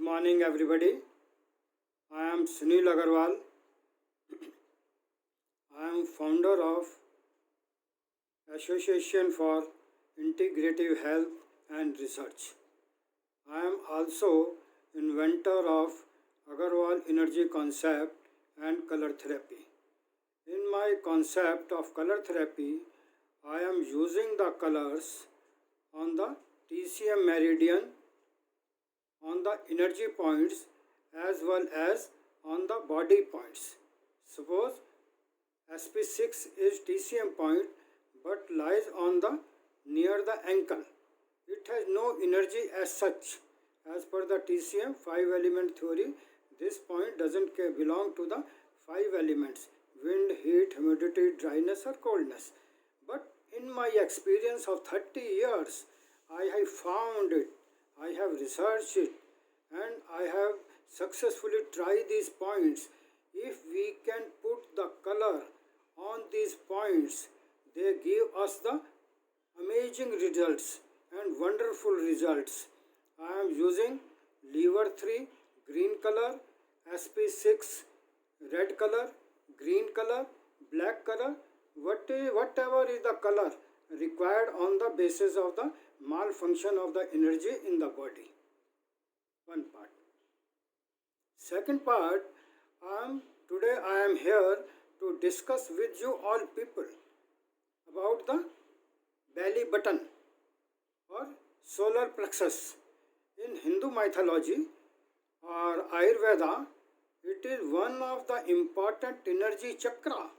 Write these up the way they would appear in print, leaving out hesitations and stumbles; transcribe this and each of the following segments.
morning, everybody. I am Sunil Agarwal. I am founder of Association for Integrative Health and Research. I am also inventor of Agarwal energy concept and color therapy. In my concept of color therapy, I am using the colors on the TCM meridian, on the energy points as well as on the body points. Suppose SP6 is TCM point but lies on the near the ankle. It has no energy as such. As per the TCM 5 element theory, this point doesn't belong to the 5 elements: wind, heat, humidity, dryness or coldness. But in my experience of 30 years, I have found it, I have researched it, and I have successfully tried these points. If we can put the color on these points, they give us the amazing results and wonderful results. I am using lever 3 green color, SP6 red color, green color, black color, whatever is the color required on the basis of the malfunction of the energy in the body. One part. Second part, today I am here to discuss with you all people about the belly button or solar plexus. In Hindu mythology or Ayurveda, it is one of the important energy chakra.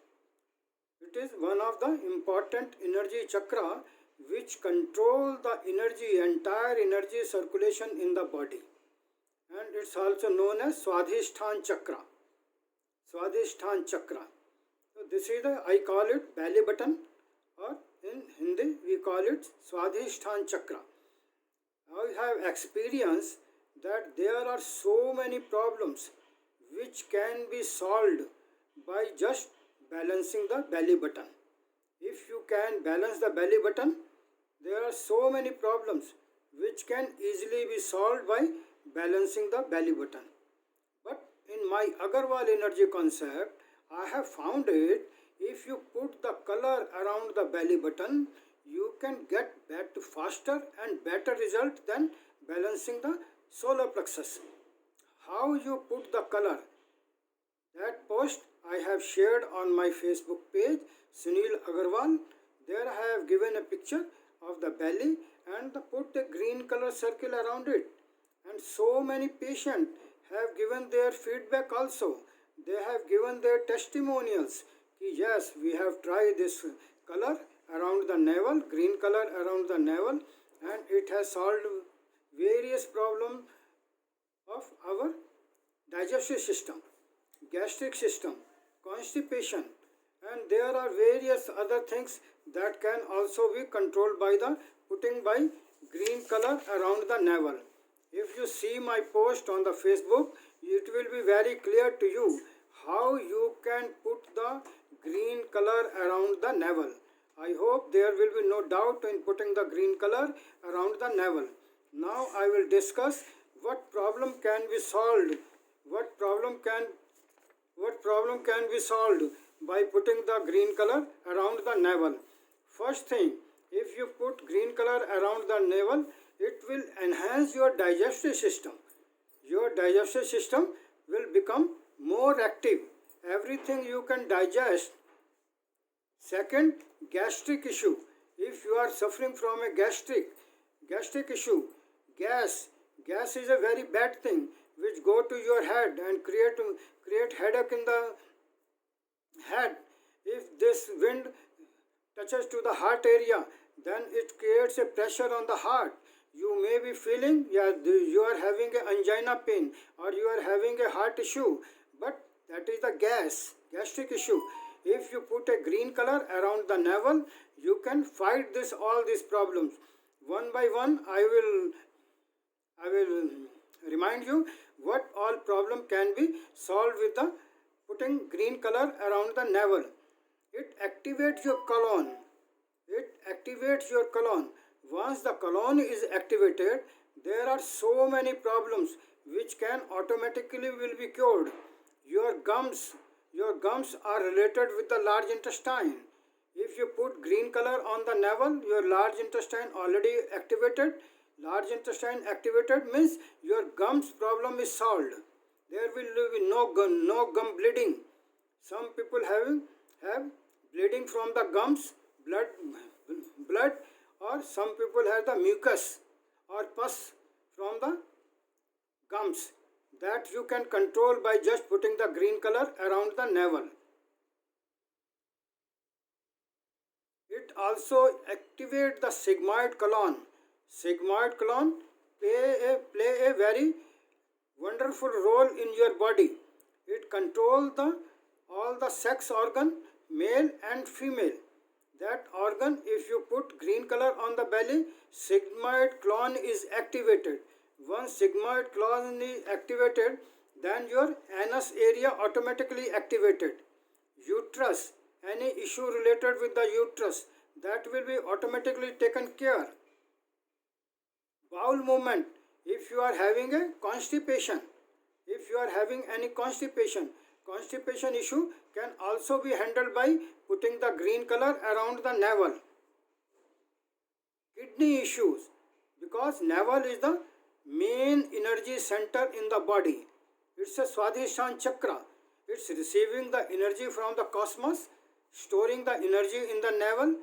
It is one of the important energy chakra which control the energy, entire energy circulation in the body. And it's also known as Swadhisthana chakra. Swadhisthana chakra. So this is I call it belly button, or in Hindi we call it Swadhisthana chakra. I have experienced that there are so many problems which can be solved by just balancing the belly button. If you can balance the belly button, there are so many problems which can easily be solved by balancing the belly button. But in my Agarwal energy concept, I have found it, if you put the color around the belly button, you can get faster and better result than balancing the solar plexus. How you put the color? That post I have shared on my Facebook page, Sunil Agarwal. There I have given a picture of the belly and put a green color circle around it. And so many patients have given their feedback also. They have given their testimonials. Yes, we have tried this color around the navel, green color around the navel, and it has solved various problems of our digestive system, gastric system, constipation, and there are various other things that can also be controlled by the putting by green color around the navel. If you see my post on the Facebook, it will be very clear to you how you can put the green color around the navel. I hope there will be no doubt in putting the green color around the navel. Now I will discuss what problem can be solved. What problem can be solved by putting the green color around the navel. First thing, if you put green color around the navel, it will enhance your digestive system. Your digestive system will become more active. Everything you can digest. Second, gastric issue. If you are suffering from a gastric issue, gas is a very bad thing which go to your head and create headache in the head. If this wind touches to the heart area, then it creates a pressure on the heart. You may be feeling, you are having an angina pain or you are having a heart issue, but that is the gastric issue. If you put a green color around the navel, you can fight all these problems. One by one, I will remind you what all problem can be solved with the putting green color around the navel. It activates your colon. Once the colon is activated, there are so many problems which can automatically will be cured. Your gums, your gums are related with the large intestine. If you put green color on the navel, your large intestine already activated. Large intestine activated means your gums problem is solved. There will be no gum bleeding. Some people have bleeding from the gums, blood, or some people have the mucus or pus from the gums. That you can control by just putting the green color around the navel. It also activates the sigmoid colon. Sigmoid colon play a very wonderful role in your body. It controls all the sex organ, male and female. That organ, if you put green color on the belly, sigmoid colon is activated. Once sigmoid colon is activated, then your anus area automatically activated. Uterus, any issue related with the uterus, that will be automatically taken care. Bowel movement, if you are having a constipation, if you are having any constipation issue can also be handled by putting the green color around the navel. Kidney issues, because navel is the main energy center in the body. It's a Swadhisthana chakra. It's receiving the energy from the cosmos, storing the energy in the navel,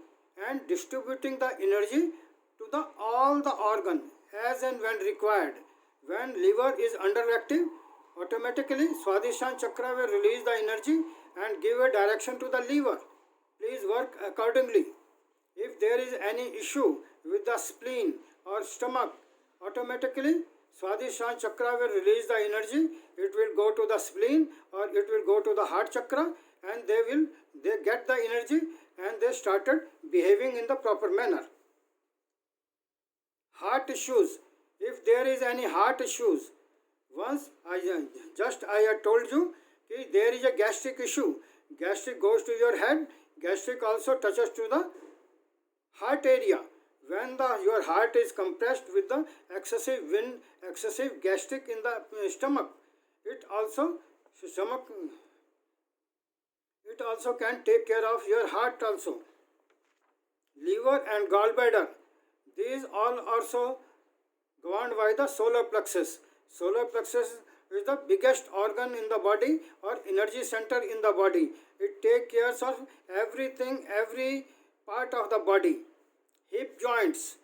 and distributing the energy to all the organ as and when required. When liver is underactive, automatically Swadhisthana chakra will release the energy and give a direction to the liver. Please work accordingly. If there is any issue with the spleen or stomach, automatically Swadhisthana chakra will release the energy. It will go to the spleen or it will go to the heart chakra, and they get the energy and they started behaving in the proper manner. Heart issues. If there is any heart issues, once I have told you that there is a gastric issue. Gastric goes to your head. Gastric also touches to the heart area. When your heart is compressed with the excessive gastric in the stomach, it also can take care of your heart also. Liver and gallbladder, these all also governed by the solar plexus. Solar plexus is the biggest organ in the body or energy center in the body. It takes care of everything, every part of the body. Hip joints.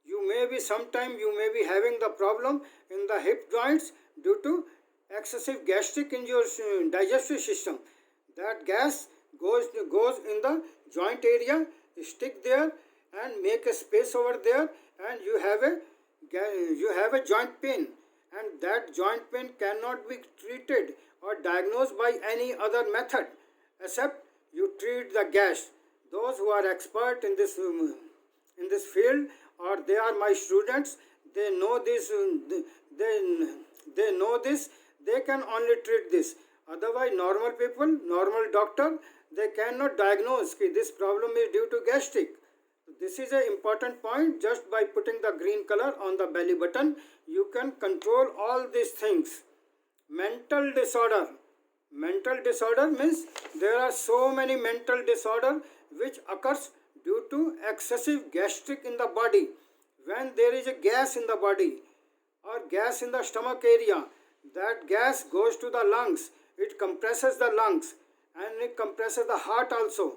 You may be having the problem in the hip joints due to excessive gastric in your digestive system. That gas goes in the joint area, stick there and make a space over there, and you have a joint pain, and that joint pain cannot be treated or diagnosed by any other method except you treat the gas. Those who are expert in this field, or they are my students, they know this. They know this. They can only treat this. Otherwise, normal people, normal doctor, they cannot diagnose that this problem is due to gastric. This is an important point. Just by putting the green color on the belly button, you can control all these things. Mental disorder. Mental disorder means there are so many mental disorder which occurs due to excessive gastric in the body. When there is a gas in the body or gas in the stomach area, that gas goes to the lungs. It compresses the lungs and it compresses the heart also.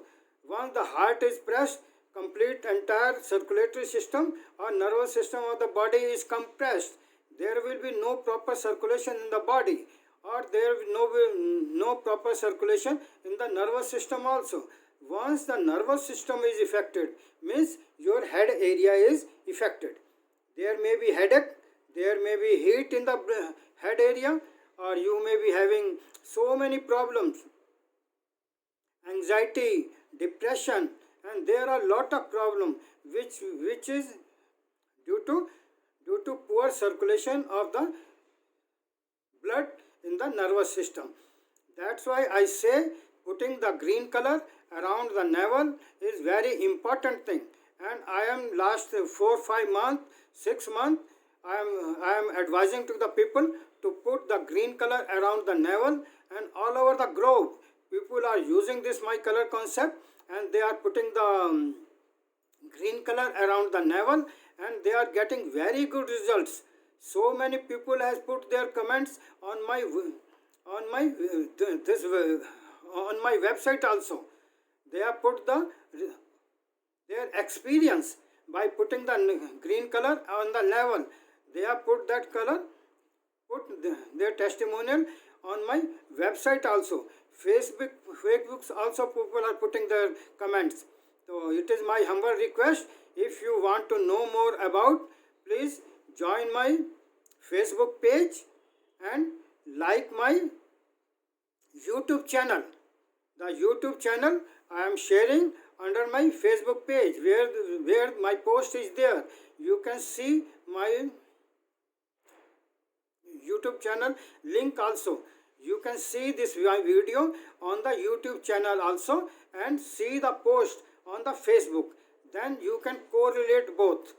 Once the heart is pressed, complete entire circulatory system or nervous system of the body is compressed. There will be no proper circulation in the body, or there will be no proper circulation in the nervous system also. Once the nervous system is affected, means your head area is affected. There may be headache, there may be heat in the head area, or you may be having so many problems. Anxiety, depression, and there are lot of problems which is due to poor circulation of the blood in the nervous system. That's why I say putting the green color around the navel is very important thing. And I am last 4-5 months, 6 months, I am advising to the people to put the green color around the navel and all over the globe. People are using this my color concept, and they are putting the green color around the navel, and they are getting very good results. So many people has put their comments on my this on my website also. They have put their experience by putting the green color on the navel. They have put that color, put their testimonial on my website also. Facebooks also people are putting their comments. So it is my humble request, if you want to know more about, please join my Facebook page and like my YouTube channel. The YouTube channel I am sharing under my Facebook page, where my post is there. You can see my YouTube channel link also. You can see this video on the YouTube channel also, and see the post on the Facebook. Then you can correlate both,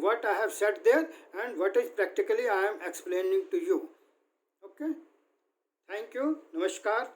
what I have said there and what is practically I am explaining to you. Okay. Thank you. Namaskar.